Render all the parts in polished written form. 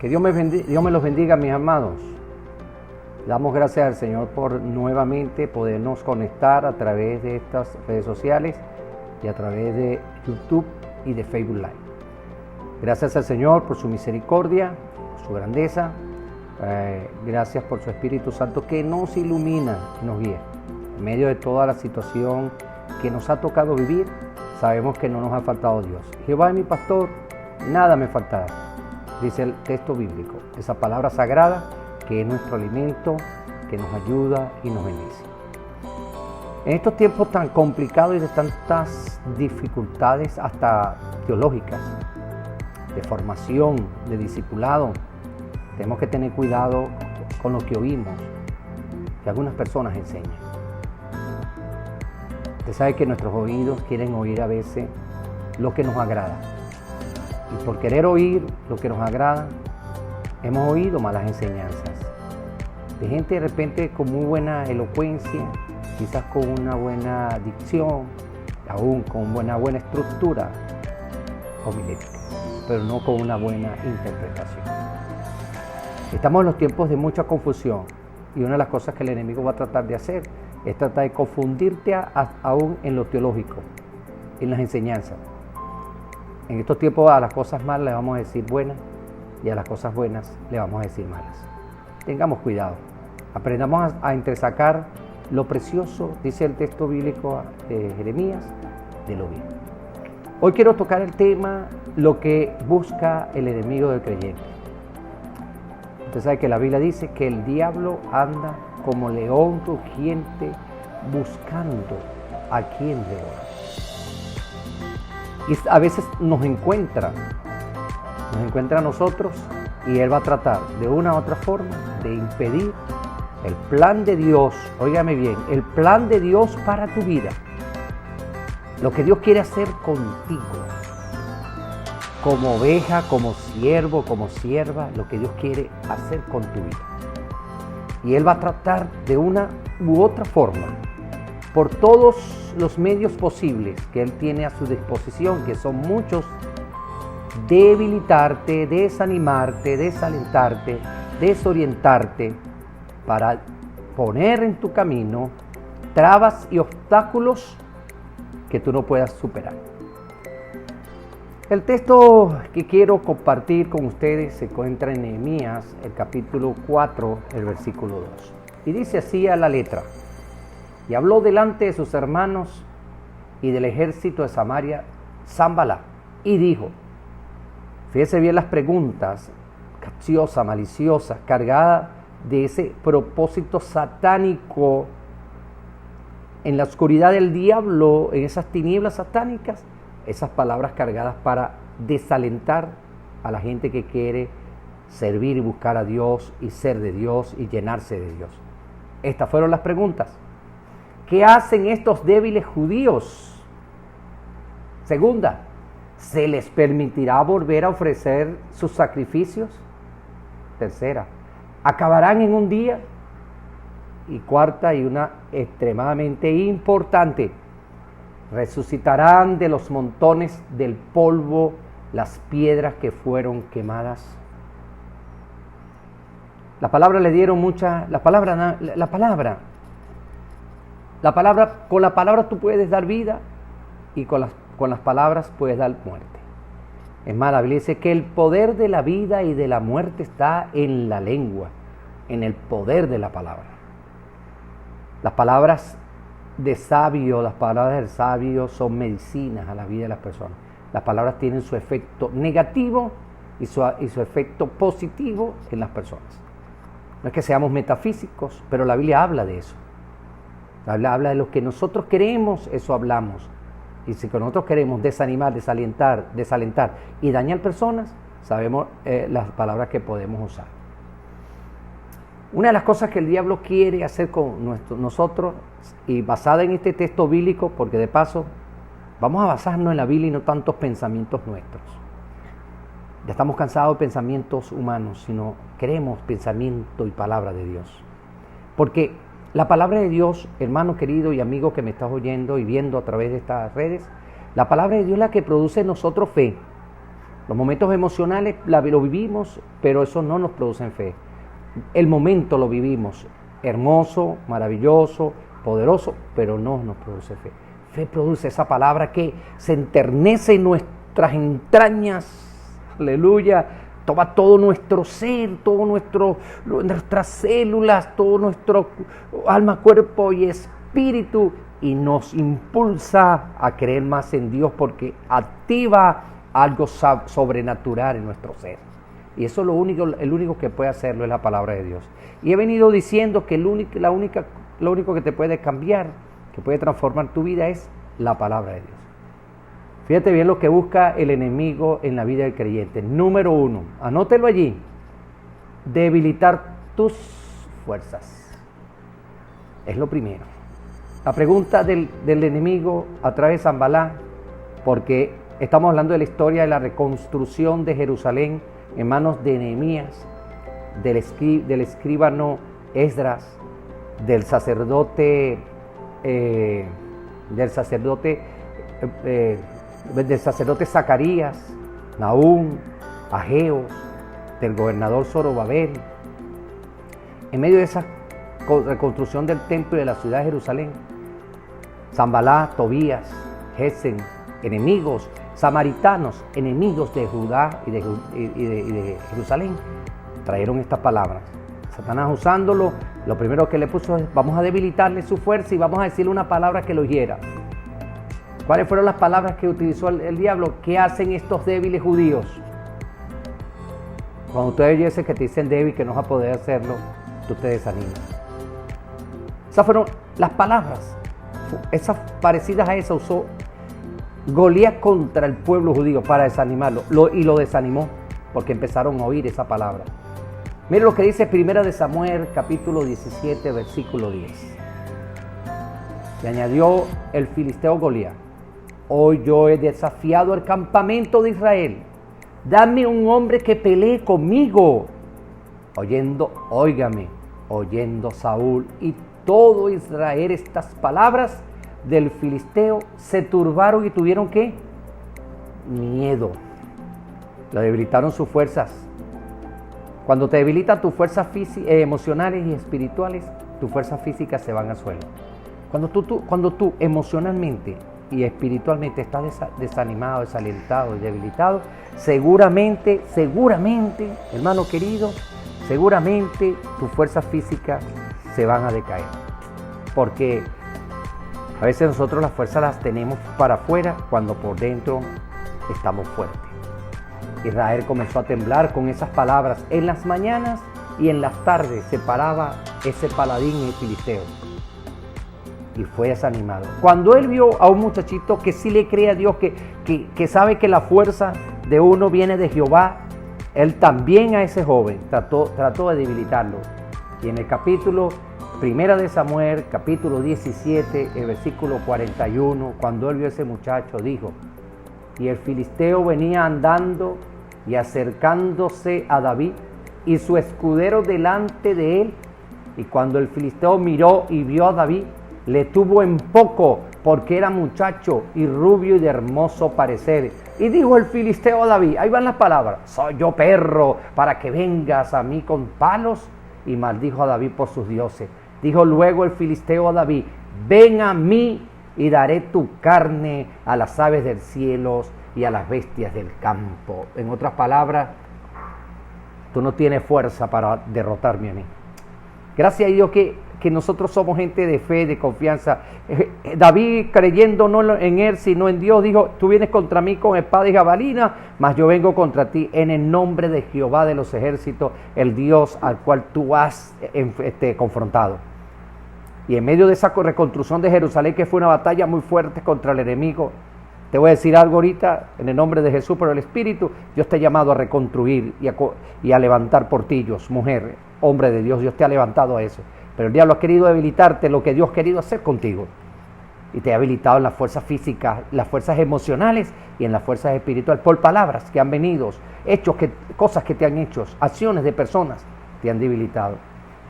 Que Dios me los bendiga, mis amados. Damos gracias al Señor por nuevamente podernos conectar a través de estas redes sociales y a través de YouTube y de Facebook Live. Gracias al Señor por su misericordia, por su grandeza. Gracias por su Espíritu Santo que nos ilumina y nos guía. En medio de toda la situación que nos ha tocado vivir, sabemos que no nos ha faltado Dios. Jehová es mi pastor, nada me faltará, dice el texto bíblico. Esa palabra sagrada que es nuestro alimento, que nos ayuda y nos bendice. En estos tiempos tan complicados y de tantas dificultades hasta teológicas, de formación, de discipulado, tenemos que tener cuidado con lo que oímos, que algunas personas enseñan. Usted sabe que nuestros oídos quieren oír a veces lo que nos agrada. Y por querer oír lo que nos agrada, hemos oído malas enseñanzas. De gente de repente con muy buena elocuencia, quizás con una buena dicción, aún con una buena estructura homilética, pero no con una buena interpretación. Estamos en los tiempos de mucha confusión y una de las cosas que el enemigo va a tratar de hacer es tratar de confundirte aún en lo teológico, en las enseñanzas. En estos tiempos a las cosas malas le vamos a decir buenas y a las cosas buenas le vamos a decir malas. Tengamos cuidado, aprendamos a entresacar lo precioso, dice el texto bíblico de Jeremías, de lo bien. Hoy quiero tocar el tema, lo que busca el enemigo del creyente. Usted sabe que la Biblia dice que el diablo anda como león rugiente buscando a quien devorar. Y a veces nos encuentra a nosotros y él va a tratar de una u otra forma de impedir el plan de Dios, óigame bien, el plan de Dios para tu vida, lo que Dios quiere hacer contigo, como oveja, como siervo, como sierva, lo que Dios quiere hacer con tu vida. Y Él va a tratar de una u otra forma, por todos los medios posibles que Él tiene a su disposición, que son muchos, debilitarte, desanimarte, desalentarte, desorientarte, para poner en tu camino trabas y obstáculos que tú no puedas superar. El texto que quiero compartir con ustedes se encuentra en Nehemías, el capítulo 4, el versículo 2. Y dice así a la letra: y habló delante de sus hermanos y del ejército de Samaria, Sanballat, y dijo, fíjese bien las preguntas, capciosas, maliciosas, cargadas de ese propósito satánico, en la oscuridad del diablo, en esas tinieblas satánicas, esas palabras cargadas para desalentar a la gente que quiere servir y buscar a Dios y ser de Dios y llenarse de Dios. Estas fueron las preguntas. ¿Qué hacen estos débiles judíos? Segunda, ¿se les permitirá volver a ofrecer sus sacrificios? Tercera, ¿acabarán en un día? Y cuarta, y una extremadamente importante, ¿resucitarán de los montones del polvo las piedras que fueron quemadas? La palabra le dieron mucha, con la palabra tú puedes dar vida y con las palabras puedes dar muerte. Es más, la Biblia dice que el poder de la vida y de la muerte está en la lengua, en el poder de la palabra. Las palabras de sabio, las palabras del sabio son medicinas a la vida de las personas. Las palabras tienen su efecto negativo y su efecto positivo en las personas. No es que seamos metafísicos, pero la Biblia habla de eso. La Biblia habla de lo que nosotros queremos, eso hablamos. Y si nosotros queremos desanimar, desalentar y dañar personas, sabemos las palabras que podemos usar. Una de las cosas que el diablo quiere hacer con nosotros, y basada en este texto bíblico, porque de paso vamos a basarnos en la Biblia y no tantos pensamientos nuestros. Ya estamos cansados de pensamientos humanos, sino queremos pensamiento y palabra de Dios. Porque la palabra de Dios, hermano querido y amigo que me estás oyendo y viendo a través de estas redes, la palabra de Dios es la que produce en nosotros fe. Los momentos emocionales lo vivimos, pero eso no nos produce fe. El momento lo vivimos, hermoso, maravilloso, poderoso, pero no nos produce fe. Fe produce esa palabra que se enternece en nuestras entrañas, aleluya, toma todo nuestro ser, nuestras células, todo nuestro alma, cuerpo y espíritu, y nos impulsa a creer más en Dios porque activa algo sobrenatural en nuestro ser. Y eso el único que puede hacerlo es la palabra de Dios. Y he venido diciendo que lo único que te puede cambiar, que puede transformar tu vida, es la palabra de Dios. Fíjate bien lo que busca el enemigo en la vida del creyente. Número 1, anótelo allí: debilitar tus fuerzas. Es lo primero. La pregunta del enemigo a través de Sanballat, porque estamos hablando de la historia de la reconstrucción de Jerusalén en manos de Nehemías, del escribano Esdras, del sacerdote Zacarías, Nahum, Ageo, del gobernador Zorobabel. En medio de esa reconstrucción del templo y de la ciudad de Jerusalén, Sanballat, Tobías, Gesem, enemigos samaritanos, enemigos de Judá y de Jerusalén, trajeron estas palabras. Satanás, usándolo, lo primero que le puso es: vamos a debilitarle su fuerza y vamos a decirle una palabra que lo hiera. ¿Cuáles fueron las palabras que utilizó el diablo? ¿Qué hacen estos débiles judíos? Cuando ustedes oyes que te dicen débil, que no vas a poder hacerlo, tú te desanimas. Esas fueron las palabras, esas parecidas a esa usó Goliat contra el pueblo judío para desanimarlo, y lo desanimó porque empezaron a oír esa palabra. Mire lo que dice 1 Samuel capítulo 17 versículo 10. Le añadió el filisteo Goliat: hoy yo he desafiado el campamento de Israel, dame un hombre que pelee conmigo. Oyendo Saúl y todo Israel estas palabras del filisteo, se turbaron y tuvieron ¿qué? Miedo. Lo debilitaron sus fuerzas. Cuando te debilitan tus fuerzas emocionales y espirituales, tus fuerzas físicas se van al suelo. Cuando tú emocionalmente y espiritualmente estás desanimado, desalentado y debilitado, seguramente, hermano querido, seguramente tus fuerzas físicas se van a decaer. Porque a veces nosotros las fuerzas las tenemos para afuera cuando por dentro estamos fuertes. Israel comenzó a temblar con esas palabras. En las mañanas y en las tardes se paraba ese paladín y filisteo y fue desanimado. Cuando él vio a un muchachito que sí le cree a Dios, que sabe que la fuerza de uno viene de Jehová, él también a ese joven trató de debilitarlo. Y en el capítulo 1 de Samuel, capítulo 17, el versículo 41, cuando él vio a ese muchacho, dijo: y el filisteo venía andando y acercándose a David, y su escudero delante de él. Y cuando el filisteo miró y vio a David, le tuvo en poco, porque era muchacho y rubio y de hermoso parecer. Y dijo el filisteo a David, ahí van las palabras: soy yo perro para que vengas a mí con palos. Y maldijo a David por sus dioses. Dijo luego el filisteo a David: ven a mí y daré tu carne a las aves del cielo y a las bestias del campo. En otras palabras, tú no tienes fuerza para derrotarme a mí. Gracias a Dios que nosotros somos gente de fe, de confianza. David, creyendo no en él sino en Dios, dijo: tú vienes contra mí con espada y jabalina, mas yo vengo contra ti en el nombre de Jehová de los ejércitos, el Dios al cual tú has confrontado. Y en medio de esa reconstrucción de Jerusalén, que fue una batalla muy fuerte contra el enemigo, te voy a decir algo ahorita, en el nombre de Jesús, por el Espíritu, Dios te ha llamado a reconstruir y a levantar portillos. Mujer, hombre de Dios, Dios te ha levantado a eso. Pero el diablo ha querido debilitarte lo que Dios ha querido hacer contigo. Y te ha habilitado en las fuerzas físicas, las fuerzas emocionales y en las fuerzas espirituales, por palabras que han venido, cosas que te han hecho, acciones de personas te han debilitado.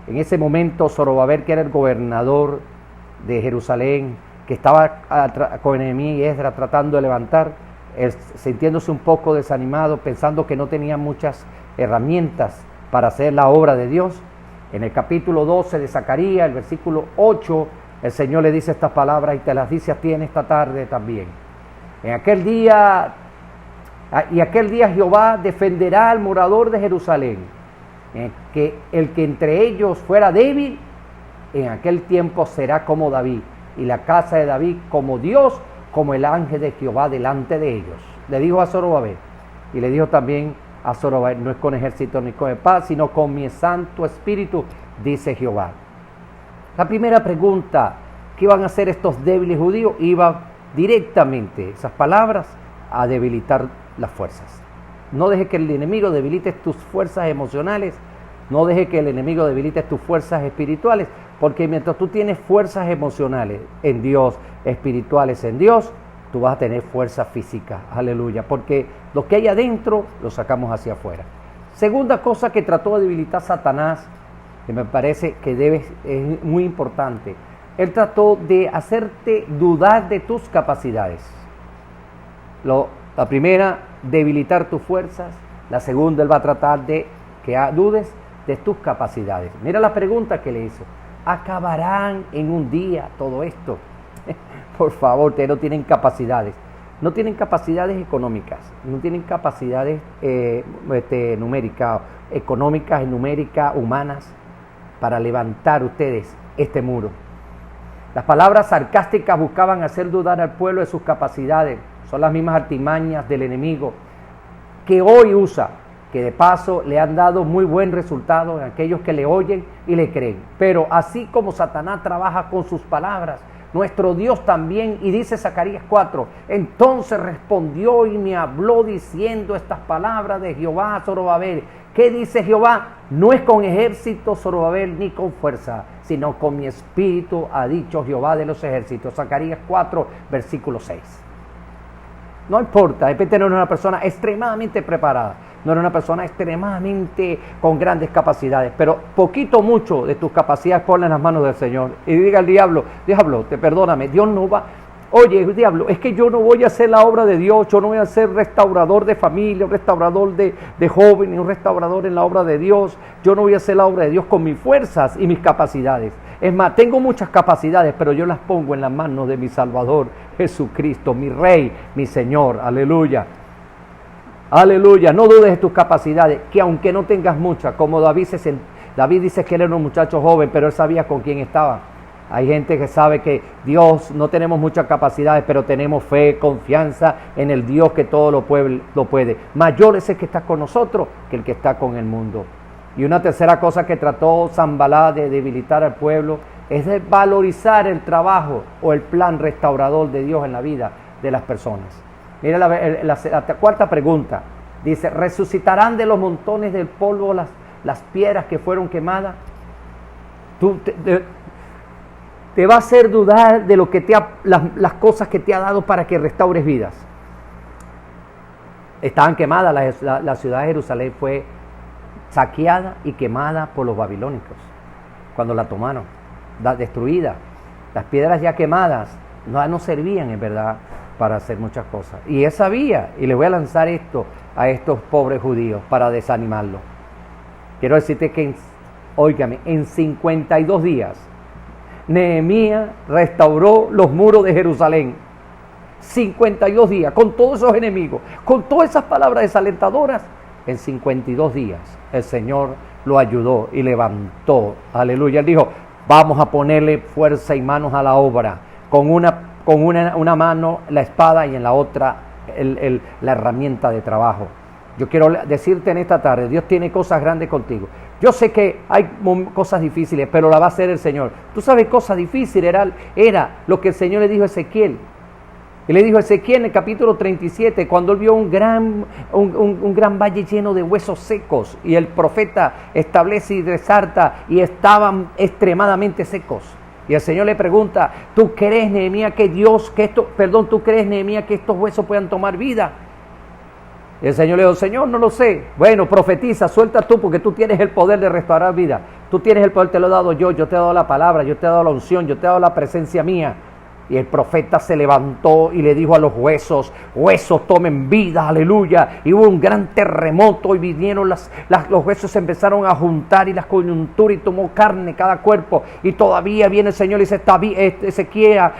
En ese momento, Zorobabel, que era el gobernador de Jerusalén, que estaba con Nehemías y Esdras tratando de levantar, sintiéndose un poco desanimado, pensando que no tenía muchas herramientas para hacer la obra de Dios. En el capítulo 12 de Zacarías, el versículo 8, el Señor le dice estas palabras y te las dice a ti en esta tarde también. Aquel día Jehová defenderá al morador de Jerusalén, que el que entre ellos fuera débil, en aquel tiempo será como David, y la casa de David como Dios, como el ángel de Jehová delante de ellos. Le dijo a Zorobabel, y le dijo también a Zorobabel, no es con ejército ni con paz, sino con mi santo espíritu, dice Jehová. La primera pregunta, ¿qué iban a hacer estos débiles judíos? Iba directamente, esas palabras, a debilitar las fuerzas. No deje que el enemigo debilite tus fuerzas emocionales, no deje que el enemigo debilite tus fuerzas espirituales, porque mientras tú tienes fuerzas emocionales en Dios, espirituales en Dios, tú vas a tener fuerza física, aleluya, porque lo que hay adentro lo sacamos hacia afuera. Segunda cosa que trató de debilitar Satanás, que me parece que es muy importante, él trató de hacerte dudar de tus capacidades. La primera, debilitar tus fuerzas. La segunda, él va a tratar de que dudes de tus capacidades. Mira la pregunta que le hizo. ¿Acabarán en un día todo esto? Por favor, ustedes no tienen capacidades. No tienen capacidades económicas, no tienen capacidades numéricas, económicas y numéricas, humanas, para levantar ustedes este muro. Las palabras sarcásticas buscaban hacer dudar al pueblo de sus capacidades. Son las mismas artimañas del enemigo que hoy usa, que de paso le han dado muy buen resultado en aquellos que le oyen y le creen. Pero así como Satanás trabaja con sus palabras, nuestro Dios también, y dice Zacarías 4, entonces respondió y me habló diciendo estas palabras de Jehová a Zorobabel. ¿Qué dice Jehová? No es con ejército, Zorobabel, ni con fuerza, sino con mi espíritu, ha dicho Jehová de los ejércitos. Zacarías 4, versículo 6. No importa, de repente no era una persona extremadamente preparada, no era una persona extremadamente con grandes capacidades, pero poquito o mucho de tus capacidades ponla en las manos del Señor. Y diga al diablo, perdóname, Dios no va. Oye, diablo, es que yo no voy a hacer la obra de Dios, yo no voy a ser restaurador de familia, un restaurador de jóvenes, un restaurador en la obra de Dios. Yo no voy a hacer la obra de Dios con mis fuerzas y mis capacidades. Es más, tengo muchas capacidades, pero yo las pongo en las manos de mi Salvador, Jesucristo, mi Rey, mi Señor. Aleluya. Aleluya. No dudes de tus capacidades, que aunque no tengas muchas, como David dice que él era un muchacho joven, pero él sabía con quién estaba. Hay gente que sabe que Dios, no tenemos muchas capacidades, pero tenemos fe, confianza en el Dios que todo lo puede. Mayor es el que está con nosotros que el que está con el mundo. Y una tercera cosa que trató Sanballat de debilitar al pueblo es de valorizar el trabajo o el plan restaurador de Dios en la vida de las personas. Mira la cuarta pregunta. Dice, ¿resucitarán de los montones del polvo las piedras que fueron quemadas? Te va a hacer dudar de lo que las cosas que te ha dado para que restaures vidas. Estaban quemadas, la ciudad de Jerusalén fue saqueada y quemada por los babilónicos cuando la tomaron, destruida. Las piedras ya quemadas no servían en verdad para hacer muchas cosas. Y él sabía, y le voy a lanzar esto a estos pobres judíos para desanimarlos. Quiero decirte que, en 52 días, Nehemías restauró los muros de Jerusalén. 52 días, con todos esos enemigos, con todas esas palabras desalentadoras. En 52 días el Señor lo ayudó y levantó. Aleluya. Él dijo, vamos a ponerle fuerza y manos a la obra. Con una mano la espada y en la otra la herramienta de trabajo. Yo quiero decirte en esta tarde, Dios tiene cosas grandes contigo. Yo sé que hay cosas difíciles, pero la va a hacer el Señor. Tú sabes, cosas difíciles era lo que el Señor le dijo a Ezequiel. Y le dijo a Ezequiel en el capítulo 37, cuando él vio un gran valle lleno de huesos secos, y el profeta establece y resalta, y estaban extremadamente secos. Y el Señor le pregunta, ¿tú crees, Nehemías, que estos huesos puedan tomar vida? Y el Señor le dijo, Señor, no lo sé. Bueno, profetiza, suelta tú, porque tú tienes el poder de restaurar vida. Tú tienes el poder, te lo he dado yo te he dado la palabra, yo te he dado la unción, yo te he dado la presencia mía. Y el profeta se levantó y le dijo a los huesos, huesos tomen vida, aleluya. Y hubo un gran terremoto y vinieron los huesos se empezaron a juntar y las coyunturas y tomó carne cada cuerpo. Y todavía viene el Señor y dice, Ezequiel,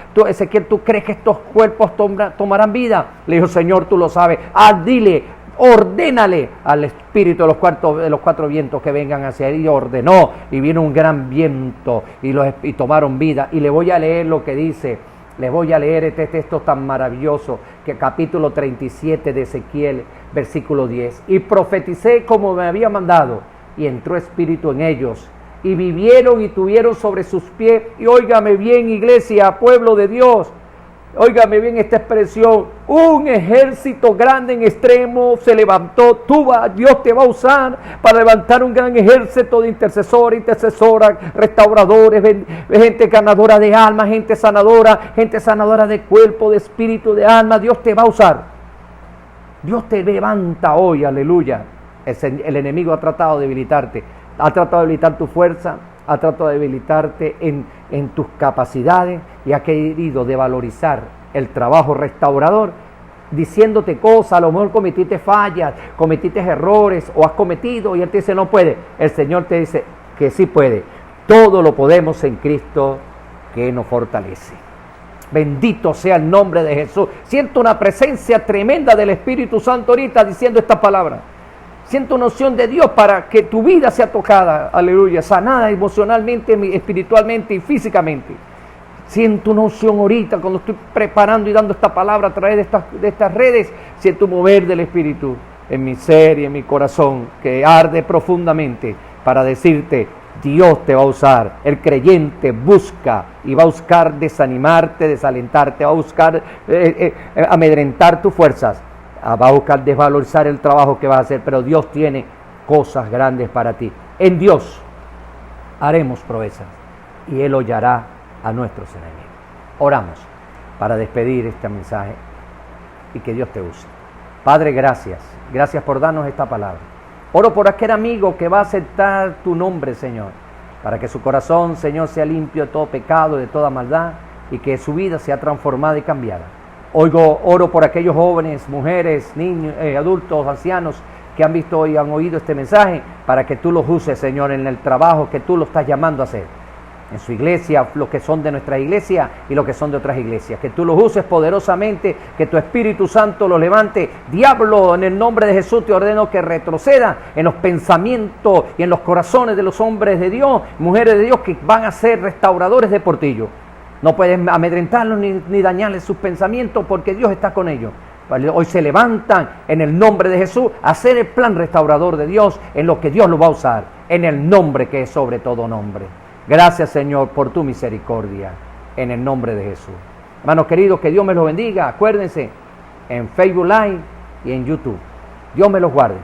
¿tú crees que estos cuerpos tomarán vida? Le dijo, Señor, tú lo sabes. Dile, ordénale al espíritu de los cuatro vientos que vengan hacia él. Y ordenó, y vino un gran viento y tomaron vida. Y le voy a leer lo que dice. Les voy a leer este texto tan maravilloso, que capítulo 37 de Ezequiel, versículo 10. Y profeticé como me había mandado, y entró espíritu en ellos, y vivieron y tuvieron sobre sus pies. Y óigame bien, iglesia, pueblo de Dios, óigame bien esta expresión, un ejército grande en extremo se levantó. Dios te va a usar para levantar un gran ejército de intercesoras, restauradores, gente ganadora de almas, gente sanadora de cuerpo, de espíritu, de alma. Dios te va a usar. Dios te levanta hoy, aleluya. El enemigo ha tratado de debilitarte, ha tratado de debilitar tu fuerza, ha tratado de debilitarte en tus capacidades y ha querido devalorizar el trabajo restaurador, diciéndote cosas. A lo mejor cometiste fallas, cometiste errores o has cometido y Él te dice no puede. El Señor te dice que sí puede. Todo lo podemos en Cristo que nos fortalece. Bendito sea el nombre de Jesús. Siento una presencia tremenda del Espíritu Santo ahorita diciendo esta palabra. Siento una unción de Dios para que tu vida sea tocada, aleluya, sanada emocionalmente, espiritualmente y físicamente. Siento una unción ahorita cuando estoy preparando y dando esta palabra a través de estas redes. Siento un mover del Espíritu en mi ser y en mi corazón que arde profundamente para decirte, Dios te va a usar. El creyente busca y va a buscar desanimarte, desalentarte, va a buscar amedrentar tus fuerzas. Va a buscar desvalorizar el trabajo que vas a hacer, pero Dios tiene cosas grandes para ti. En Dios haremos proezas y Él hollará a nuestros enemigos. Oramos para despedir este mensaje y que Dios te use. Padre, gracias por darnos esta palabra. Oro por aquel amigo que va a aceptar tu nombre, Señor, para que su corazón, Señor, sea limpio de todo pecado, de toda maldad y que su vida sea transformada y cambiada. Oro por aquellos jóvenes, mujeres, niños, adultos, ancianos que han visto y han oído este mensaje para que tú los uses, Señor, en el trabajo que tú los estás llamando a hacer. En su iglesia, los que son de nuestra iglesia y los que son de otras iglesias. Que tú los uses poderosamente, que tu Espíritu Santo los levante. Diablo, en el nombre de Jesús te ordeno que retroceda en los pensamientos y en los corazones de los hombres de Dios, mujeres de Dios que van a ser restauradores de Portillo. No pueden amedrentarlos ni dañarles sus pensamientos porque Dios está con ellos. Hoy se levantan en el nombre de Jesús a hacer el plan restaurador de Dios en lo que Dios los va a usar, en el nombre que es sobre todo nombre. Gracias, Señor, por tu misericordia, en el nombre de Jesús. Hermanos queridos, que Dios me los bendiga. Acuérdense, en Facebook Live y en YouTube. Dios me los guarde.